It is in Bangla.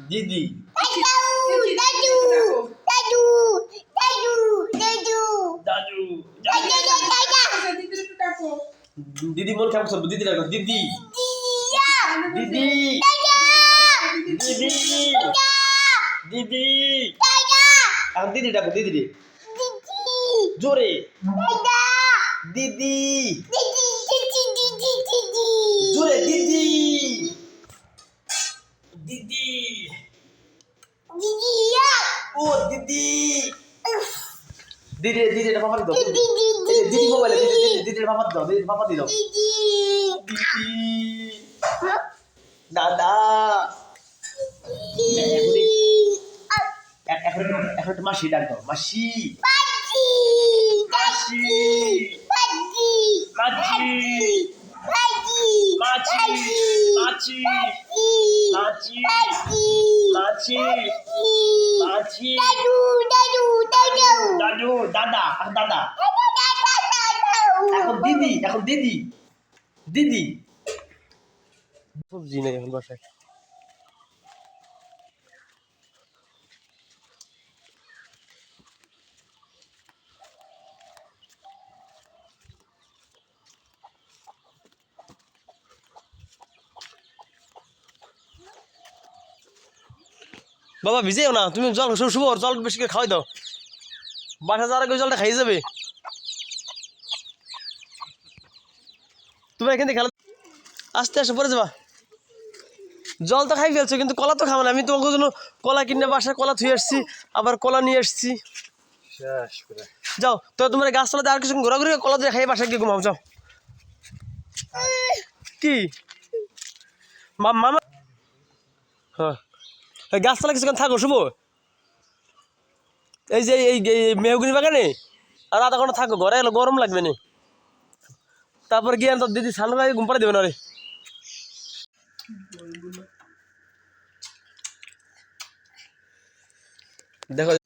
দিদি দাদু দিদি মন খারাপ করবো দিদি রাখো দিদি দিদি দিদি দিদি এখন দিদি ডাকো দিদি রে জোরে দিদি জোরে দিদি দিদি ও দিদি দিদি দিদি এটা পাপা দাও দিদি মোবাইলে দিদি পাপা দাও দিদি পাপা দি দাও দিদি দাদা এখন একটু মাসি ডাক দাও মাসি মাসি মাছি মাছি মাছি মাছি মাছি মাছি দাদু দাদা দাদা এখন দিদি দিদি সবজি নেই এখন বাসায় বাবা ভিজেও না তুমি জল শুভ জল বেশি করে খাওয়াই দাও বাসা যাওয়ার আগে জলটা খাই যাবে তুমি এখান থেকে খেলা আস্তে আস্তে পরে যাবা জল তো খাই ফেলছো কিন্তু কলা তো খাবো না আমি তোমাকে জন্য কলা কিনে বাসায় কলা থুয়ে আসছি আবার কলা নিয়ে আসছি যাও তো তোমার গাছতলাতে আর কিছু ঘোরাঘুরি কলা দিয়ে খাই বাসায় গিয়ে ঘুমাও যাও কি মামা হ্যাঁ গাছতলা কিছুক্ষণ থাকো শুভ এই যে এই মেহগুনি বাগানে আর আধা ঘন্টা থাকো ঘরে এলো গরম লাগবে না তারপর গিয়ে তোর দিদি সামনে ভাই ঘুম পাড়ে দেবে না রে দেখো